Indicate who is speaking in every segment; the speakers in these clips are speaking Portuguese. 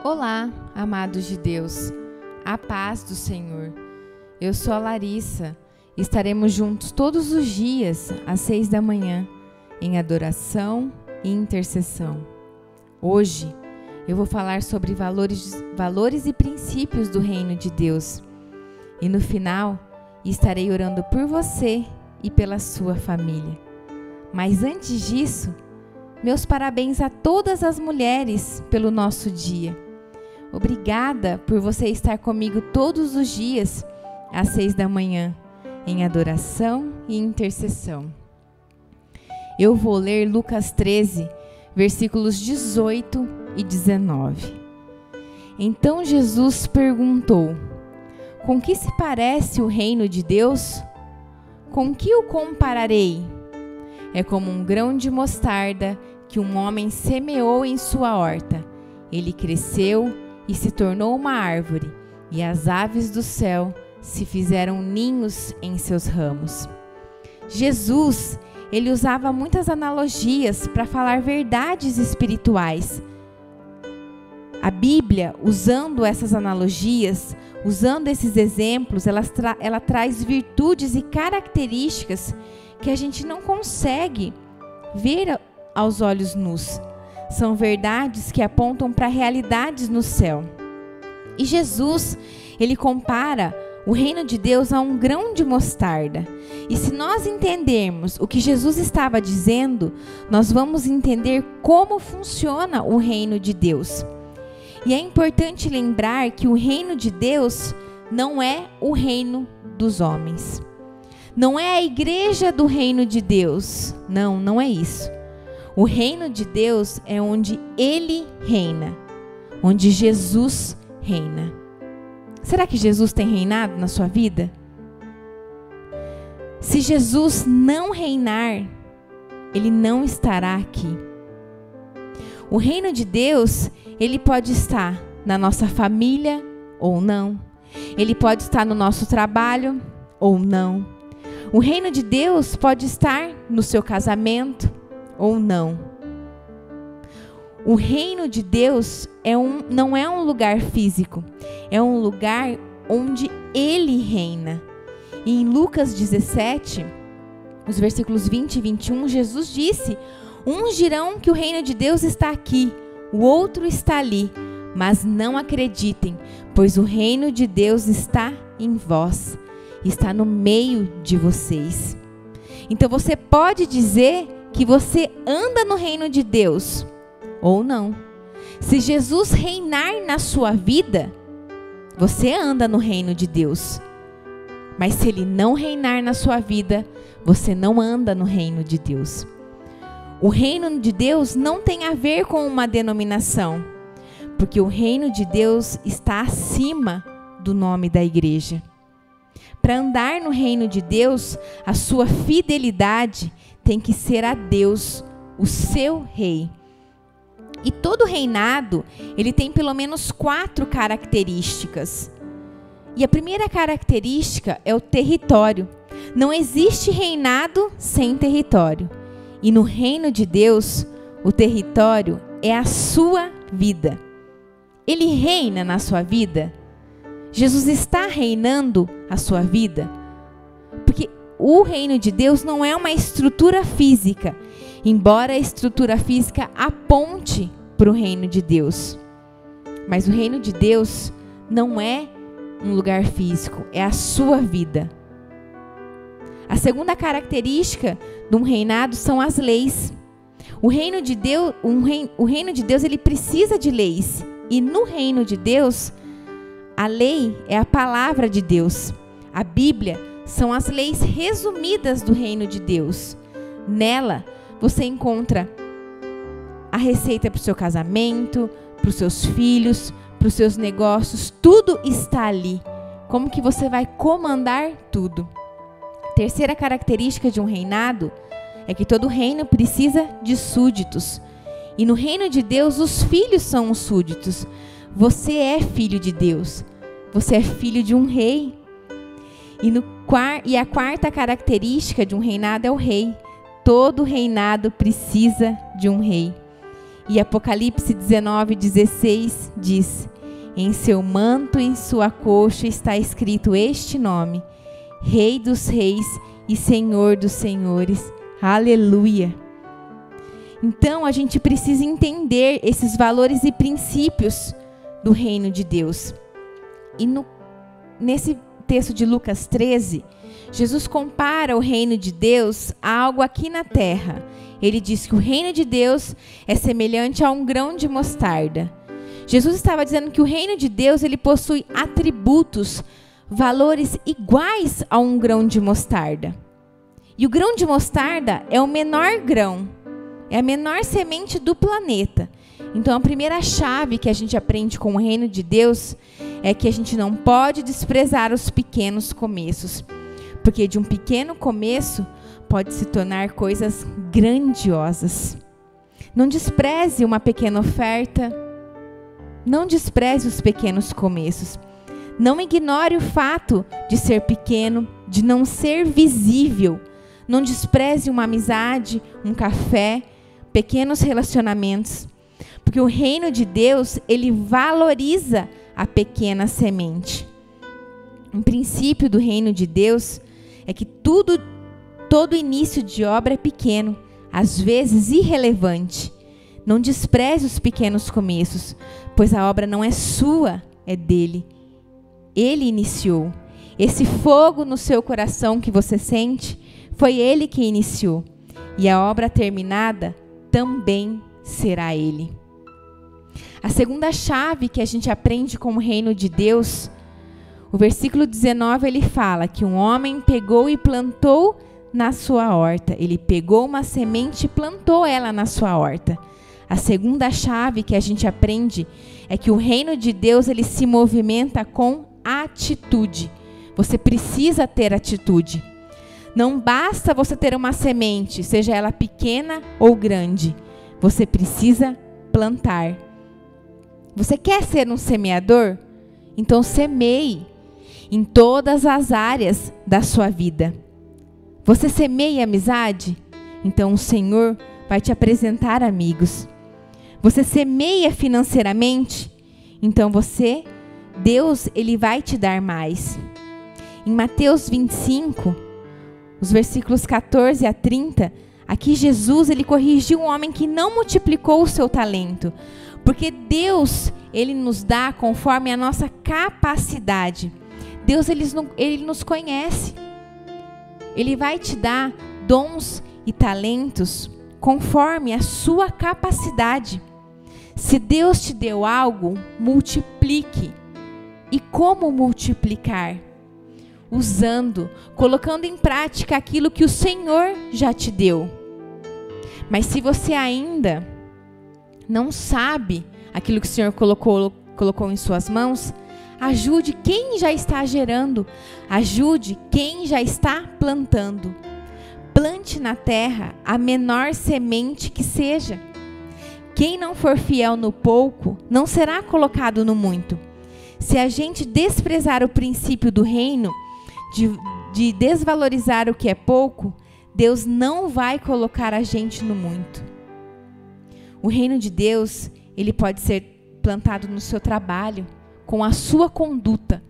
Speaker 1: Olá, amados de Deus, a paz do Senhor. Eu sou a Larissa. Estaremos juntos todos os dias às 6 da manhã em adoração e intercessão. Hoje eu vou falar sobre valores e princípios do reino de Deus. E no final estarei orando por você e pela sua família. Mas antes disso, meus parabéns a todas as mulheres pelo nosso dia. Obrigada por você estar comigo todos os dias às 6 da manhã, em adoração e intercessão. Eu vou ler Lucas 13, versículos 18 e 19. Então Jesus perguntou: com que se parece o reino de Deus? Com que o compararei? É como um grão de mostarda que um homem semeou em sua horta. Ele cresceu e se tornou uma árvore, e as aves do céu se fizeram ninhos em seus ramos. Jesus, ele usava muitas analogias para falar verdades espirituais. A Bíblia, usando essas analogias, usando esses exemplos, ela traz virtudes e características que a gente não consegue ver aos olhos nus. São verdades que apontam para realidades no céu. E Jesus, ele compara o reino de Deus a um grão de mostarda. E se nós entendermos o que Jesus estava dizendo, nós vamos entender como funciona o reino de Deus. E é importante lembrar que o reino de Deus não é o reino dos homens. Não é a igreja do reino de Deus. Não, não é isso. O reino de Deus é onde Ele reina, onde Jesus reina. Será que Jesus tem reinado na sua vida? Se Jesus não reinar, Ele não estará aqui. O reino de Deus, Ele pode estar na nossa família ou não. Ele pode estar no nosso trabalho ou não. O reino de Deus pode estar no seu casamento ou não. O reino de Deus não é um lugar físico, é um lugar onde Ele reina. E em Lucas 17, os versículos 20 e 21, Jesus disse: uns dirão que o reino de Deus está aqui, o outro está ali, mas não acreditem, pois o reino de Deus está em vós, está no meio de vocês. Então você pode dizer que você anda no reino de Deus ou não. Se Jesus reinar na sua vida, você anda no reino de Deus. Mas se Ele não reinar na sua vida, você não anda no reino de Deus. O reino de Deus não tem a ver com uma denominação, porque o reino de Deus está acima do nome da igreja. Para andar no reino de Deus, a sua fidelidade tem que ser a Deus, o seu rei. E todo reinado, ele tem pelo menos 4 características. E a primeira característica é o território. Não existe reinado sem território. E no reino de Deus, o território é a sua vida. Ele reina na sua vida? Jesus está reinando a sua vida? Porque o reino de Deus não é uma estrutura física, embora a estrutura física aponte para o reino de Deus. Mas o reino de Deus não é um lugar físico, é a sua vida. A segunda característica de um reinado são as leis. O reino de Deus, ele precisa de leis. E no reino de Deus, a lei é a palavra de Deus. A Bíblia são as leis resumidas do reino de Deus. Nela, você encontra a receita para o seu casamento, para os seus filhos, para os seus negócios. Tudo está ali. Como que você vai comandar tudo? A terceira característica de um reinado é que todo reino precisa de súditos. E no reino de Deus, os filhos são os súditos. Você é filho de Deus. Você é filho de um rei. E a quarta característica de um reinado é o rei. Todo reinado precisa de um rei. E Apocalipse 19:16 diz: em seu manto e em sua coxa está escrito este nome: Rei dos Reis e Senhor dos Senhores. Aleluia! Então a gente precisa entender esses valores e princípios do reino de Deus. E nesse texto de Lucas 13, Jesus compara o reino de Deus a algo aqui na terra. Ele diz que o reino de Deus é semelhante a um grão de mostarda. Jesus estava dizendo que o reino de Deus ele possui atributos, valores iguais a um grão de mostarda. E o grão de mostarda é o menor grão, é a menor semente do planeta. Então a primeira chave que a gente aprende com o reino de Deus é que a gente não pode desprezar os pequenos começos, porque de um pequeno começo pode se tornar coisas grandiosas. Não despreze uma pequena oferta, não despreze os pequenos começos. Não ignore o fato de ser pequeno, de não ser visível. Não despreze uma amizade, um café, pequenos relacionamentos. Porque o reino de Deus, ele valoriza a pequena semente. Um princípio do reino de Deus é que todo início de obra é pequeno, às vezes irrelevante. Não despreze os pequenos começos, pois a obra não é sua, é dele. Ele iniciou. Esse fogo no seu coração que você sente, foi ele que iniciou. E a obra terminada também será ele. A segunda chave que a gente aprende com o reino de Deus, o versículo 19, ele fala que um homem pegou e plantou na sua horta. Ele pegou uma semente e plantou ela na sua horta. A segunda chave que a gente aprende é que o reino de Deus ele se movimenta com atitude. Você precisa ter atitude. Não basta você ter uma semente, seja ela pequena ou grande. Você precisa plantar. Você quer ser um semeador? Então semeie em todas as áreas da sua vida. Você semeia amizade? Então o Senhor vai te apresentar amigos. Você semeia financeiramente? Então Deus, ele vai te dar mais. Em Mateus 25, os versículos 14 a 30, aqui Jesus, ele corrigiu um homem que não multiplicou o seu talento. Porque Deus, ele nos dá conforme a nossa capacidade. Deus, ele nos conhece. Ele vai te dar dons e talentos conforme a sua capacidade. Se Deus te deu algo, multiplique. E como multiplicar? Usando, colocando em prática aquilo que o Senhor já te deu. Mas se você ainda não sabe aquilo que o Senhor colocou em suas mãos, ajude quem já está gerando, ajude quem já está plantando. Plante na terra a menor semente que seja. Quem não for fiel no pouco, não será colocado no muito. Se a gente desprezar o princípio do reino, de desvalorizar o que é pouco, Deus não vai colocar a gente no muito. O reino de Deus, ele pode ser plantado no seu trabalho, com a sua conduta,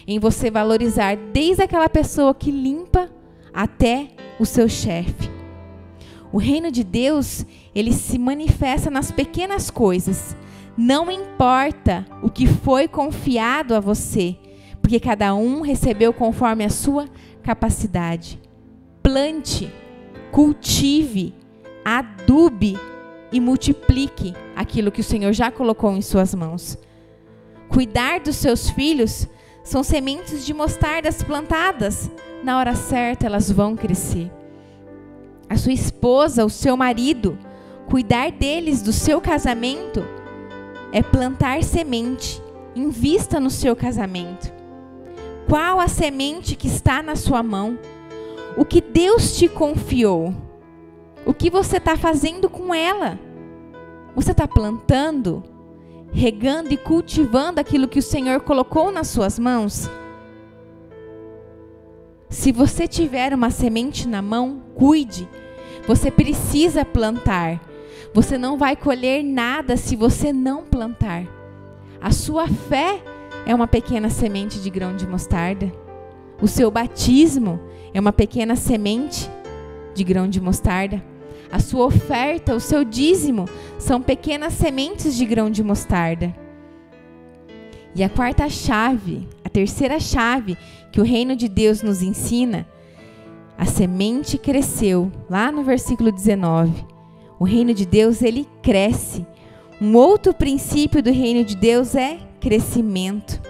Speaker 1: em você valorizar desde aquela pessoa que limpa até o seu chefe. O reino de Deus, ele se manifesta nas pequenas coisas. Não importa o que foi confiado a você, porque cada um recebeu conforme a sua capacidade. Plante, cultive, adube e multiplique aquilo que o Senhor já colocou em suas mãos. Cuidar dos seus filhos são sementes de mostardas plantadas. Na hora certa elas vão crescer. A sua esposa, o seu marido, cuidar deles, do seu casamento, é plantar semente. Invista no seu casamento. Qual a semente que está na sua mão? O que Deus te confiou? O que você está fazendo com ela? Você está plantando, regando e cultivando aquilo que o Senhor colocou nas suas mãos? Se você tiver uma semente na mão, cuide. Você precisa plantar. Você não vai colher nada se você não plantar. A sua fé é uma pequena semente de grão de mostarda. O seu batismo é uma pequena semente de grão de mostarda. A sua oferta, o seu dízimo, são pequenas sementes de grão de mostarda. E a quarta chave, a terceira chave que o reino de Deus nos ensina, a semente cresceu, lá no versículo 19. O reino de Deus, ele cresce. Um outro princípio do reino de Deus é crescimento.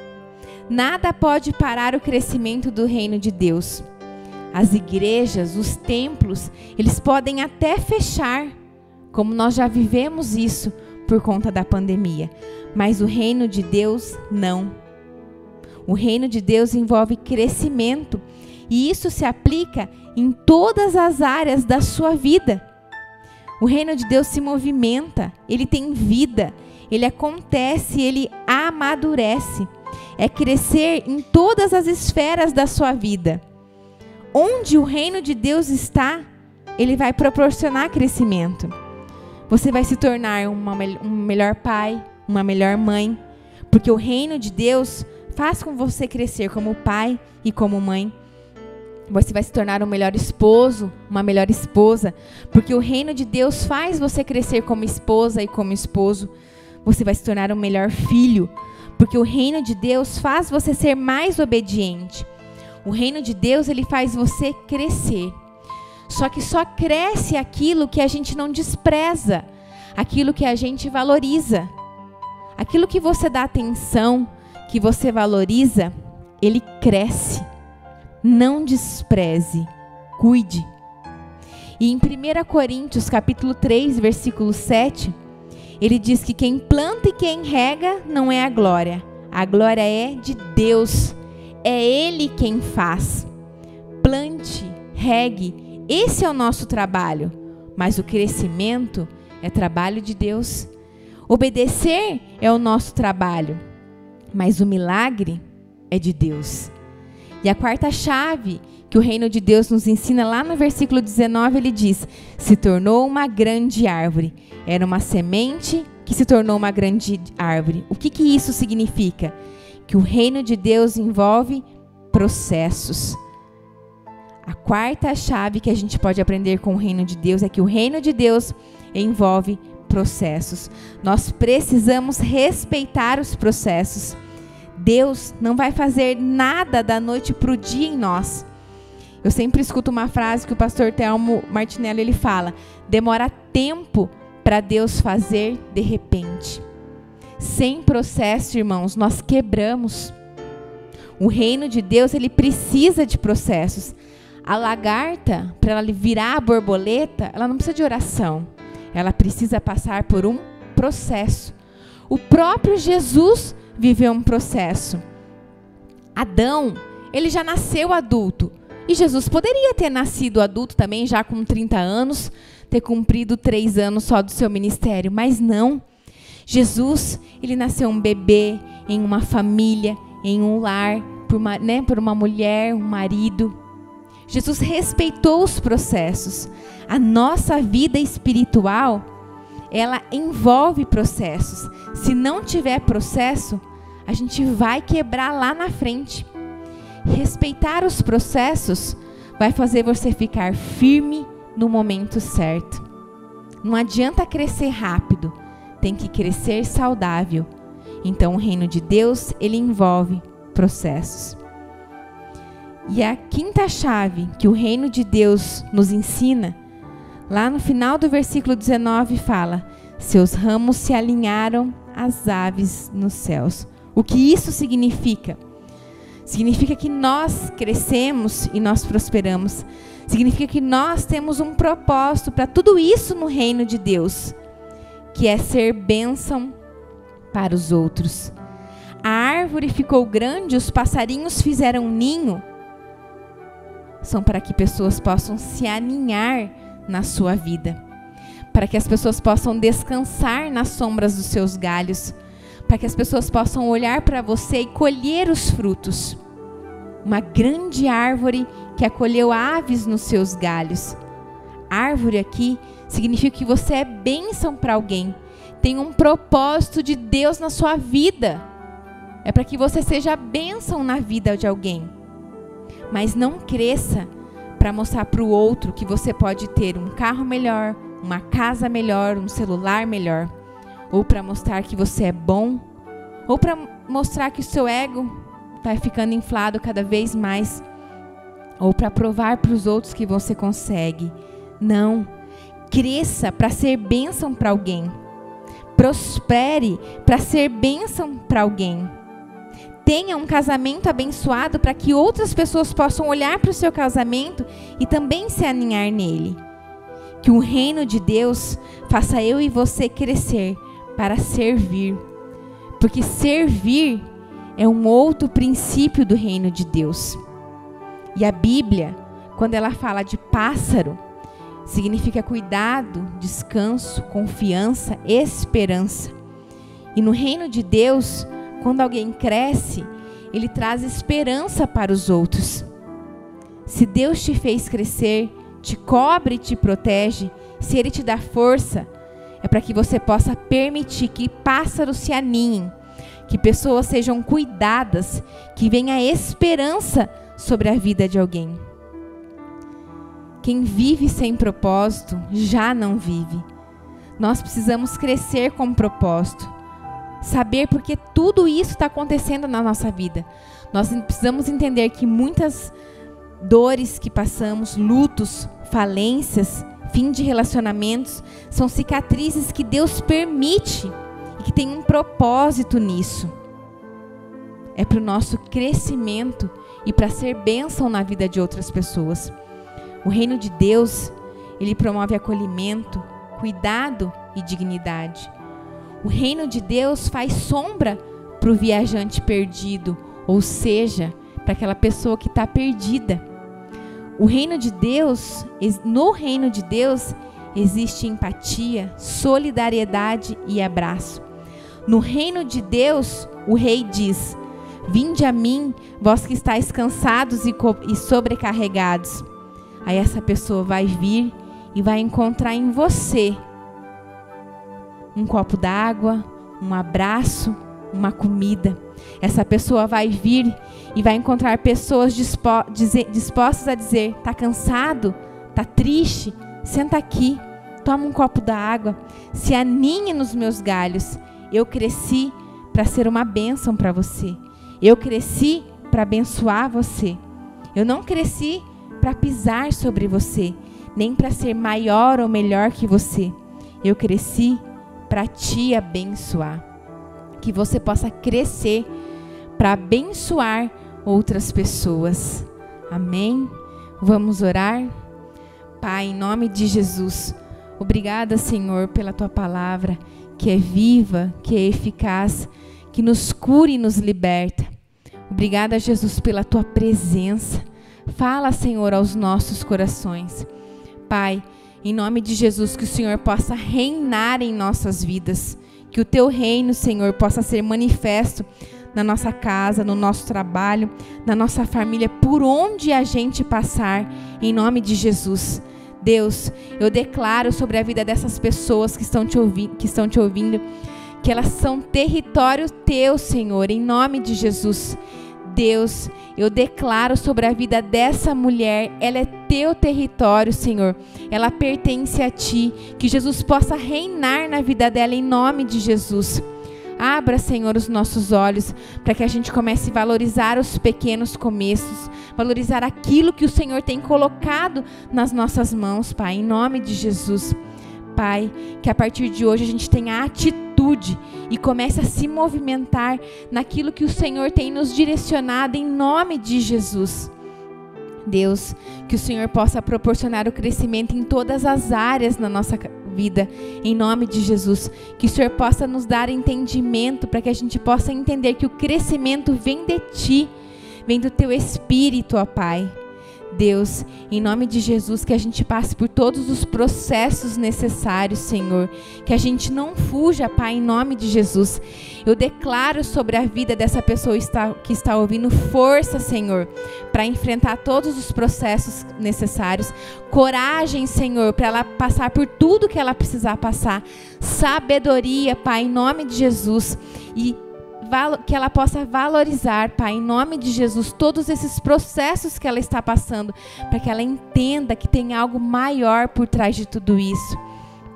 Speaker 1: Nada pode parar o crescimento do reino de Deus. As igrejas, os templos, eles podem até fechar, como nós já vivemos isso por conta da pandemia. Mas o reino de Deus, não. O reino de Deus envolve crescimento. E isso se aplica em todas as áreas da sua vida. O reino de Deus se movimenta, ele tem vida, ele acontece, ele amadurece. É crescer em todas as esferas da sua vida. Onde o reino de Deus está, ele vai proporcionar crescimento. Você vai se tornar um melhor pai, uma melhor mãe, porque o reino de Deus faz com você crescer como pai e como mãe. Você vai se tornar um melhor esposo, uma melhor esposa, porque o reino de Deus faz você crescer como esposa e como esposo. Você vai se tornar um melhor filho, porque o reino de Deus faz você ser mais obediente. O reino de Deus, ele faz você crescer. Só que só cresce aquilo que a gente não despreza, aquilo que a gente valoriza. Aquilo que você dá atenção, que você valoriza, ele cresce. Não despreze, cuide. E em 1 Coríntios, capítulo 3, versículo 7, ele diz que quem planta e quem rega não é a glória é de Deus, é Ele quem faz. Plante, regue, esse é o nosso trabalho, mas o crescimento é trabalho de Deus. Obedecer é o nosso trabalho, mas o milagre é de Deus. E a quarta chave que o reino de Deus nos ensina, lá no versículo 19, ele diz: se tornou uma grande árvore. Era uma semente que se tornou uma grande árvore. O que isso significa? Que o reino de Deus envolve processos. A quarta chave que a gente pode aprender com o reino de Deus é que o reino de Deus envolve processos. Nós precisamos respeitar os processos. Deus não vai fazer nada da noite para o dia em nós. Eu sempre escuto uma frase que o pastor Telmo Martinelli ele fala: demora tempo para Deus fazer de repente. Sem processo, irmãos, nós quebramos. O reino de Deus, ele precisa de processos. A lagarta, para ela virar a borboleta, ela não precisa de oração. Ela precisa passar por um processo. O próprio Jesus viveu um processo. Adão, ele já nasceu adulto. E Jesus poderia ter nascido adulto também, já com 30 anos, ter cumprido 3 anos só do seu ministério. Mas não. Jesus, ele nasceu um bebê, em uma família, em um lar, por uma mulher, um marido. Jesus respeitou os processos. A nossa vida espiritual, ela envolve processos. Se não tiver processo, a gente vai quebrar lá na frente. Respeitar os processos vai fazer você ficar firme no momento certo. Não adianta crescer rápido, tem que crescer saudável. Então o reino de Deus, ele envolve processos. E a quinta chave que o reino de Deus nos ensina, lá no final do versículo 19 fala: seus ramos se alinharam às aves nos céus. O que isso significa? Significa que nós crescemos e nós prosperamos. Significa que nós temos um propósito para tudo isso no reino de Deus, que é ser bênção para os outros. A árvore ficou grande, os passarinhos fizeram um ninho. São para que pessoas possam se aninhar na sua vida, para que as pessoas possam descansar nas sombras dos seus galhos, para que as pessoas possam olhar para você e colher os frutos. Uma grande árvore que acolheu aves nos seus galhos. Árvore aqui significa que você é bênção para alguém. Tem um propósito de Deus na sua vida. É para que você seja bênção na vida de alguém. Mas não cresça para mostrar para o outro que você pode ter um carro melhor, uma casa melhor, um celular melhor. Ou para mostrar que você é bom, ou para mostrar que o seu ego está ficando inflado cada vez mais, ou para provar para os outros que você consegue. Não, cresça para ser bênção para alguém. Prospere para ser bênção para alguém. Tenha um casamento abençoado para que outras pessoas possam olhar para o seu casamento e também se aninhar nele. Que o reino de Deus faça eu e você crescer para servir. Porque servir é um outro princípio do reino de Deus. E a Bíblia, quando ela fala de pássaro, significa cuidado, descanso, confiança, esperança. E no reino de Deus, quando alguém cresce, ele traz esperança para os outros. Se Deus te fez crescer, te cobre e te protege, se Ele te dá força, é para que você possa permitir que pássaros se aninhem, que pessoas sejam cuidadas, que venha esperança sobre a vida de alguém. Quem vive sem propósito já não vive. Nós precisamos crescer com propósito. Saber porque tudo isso está acontecendo na nossa vida. Nós precisamos entender que muitas dores que passamos, lutos, falências, fim de relacionamentos, são cicatrizes que Deus permite e que tem um propósito nisso. É para o nosso crescimento e para ser bênção na vida de outras pessoas. O reino de Deus, ele promove acolhimento, cuidado e dignidade. O reino de Deus faz sombra para o viajante perdido, ou seja, para aquela pessoa que está perdida. No reino de Deus existe empatia, solidariedade e abraço. No reino de Deus, o rei diz: vinde a mim, vós que estáis cansados e sobrecarregados. Aí essa pessoa vai vir e vai encontrar em você um copo d'água, um abraço, uma comida. Essa pessoa vai vir e vai encontrar pessoas dispostas a dizer: tá cansado? Tá triste? Senta aqui, toma um copo d'água, se aninhe nos meus galhos. Eu cresci para ser uma bênção para você. Eu cresci para abençoar você. Eu não cresci para pisar sobre você, nem para ser maior ou melhor que você. Eu cresci para te abençoar. Que você possa crescer para abençoar outras pessoas. Amém? Vamos orar? Pai, em nome de Jesus, obrigada, Senhor, pela Tua palavra, que é viva, que é eficaz, que nos cura e nos liberta. Obrigada, Jesus, pela Tua presença. Fala, Senhor, aos nossos corações. Pai, em nome de Jesus, que o Senhor possa reinar em nossas vidas. Que o Teu reino, Senhor, possa ser manifesto na nossa casa, no nosso trabalho, na nossa família, por onde a gente passar, em nome de Jesus. Deus, eu declaro sobre a vida dessas pessoas que estão te ouvindo, que elas são território Teu, Senhor, em nome de Jesus. Deus, eu declaro sobre a vida dessa mulher, ela é Teu território, Senhor. Ela pertence a Ti. Que Jesus possa reinar na vida dela em nome de Jesus. Abra, Senhor, os nossos olhos para que a gente comece a valorizar os pequenos começos, valorizar aquilo que o Senhor tem colocado nas nossas mãos, Pai, em nome de Jesus. Pai, que a partir de hoje a gente tenha atitude e comece a se movimentar naquilo que o Senhor tem nos direcionado em nome de Jesus. Deus, que o Senhor possa proporcionar o crescimento em todas as áreas na nossa vida, em nome de Jesus. Que o Senhor possa nos dar entendimento para que a gente possa entender que o crescimento vem de Ti, vem do Teu Espírito, ó Pai. Deus, em nome de Jesus, que a gente passe por todos os processos necessários, Senhor. Que a gente não fuja, Pai, em nome de Jesus. Eu declaro sobre a vida dessa pessoa que está ouvindo força, Senhor, para enfrentar todos os processos necessários. Coragem, Senhor, para ela passar por tudo que ela precisar passar. Sabedoria, Pai, em nome de Jesus. E que ela possa valorizar, Pai, em nome de Jesus, todos esses processos que ela está passando, para que ela entenda que tem algo maior por trás de tudo isso.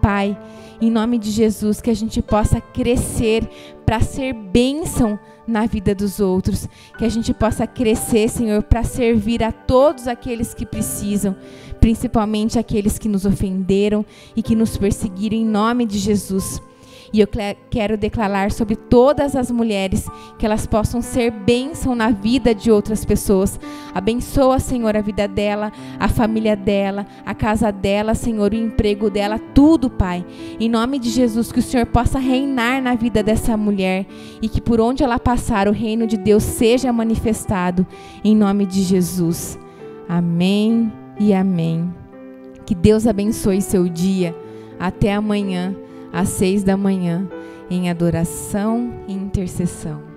Speaker 1: Pai, em nome de Jesus, que a gente possa crescer para ser bênção na vida dos outros, que a gente possa crescer, Senhor, para servir a todos aqueles que precisam, principalmente aqueles que nos ofenderam e que nos perseguiram, em nome de Jesus. E eu quero declarar sobre todas as mulheres que elas possam ser bênção na vida de outras pessoas. Abençoa, Senhor, a vida dela, a família dela, a casa dela, Senhor, o emprego dela, tudo, Pai. Em nome de Jesus, que o Senhor possa reinar na vida dessa mulher e que por onde ela passar o reino de Deus seja manifestado. Em nome de Jesus. Amém e amém. Que Deus abençoe seu dia. Até amanhã, às 6 da manhã, em adoração e intercessão.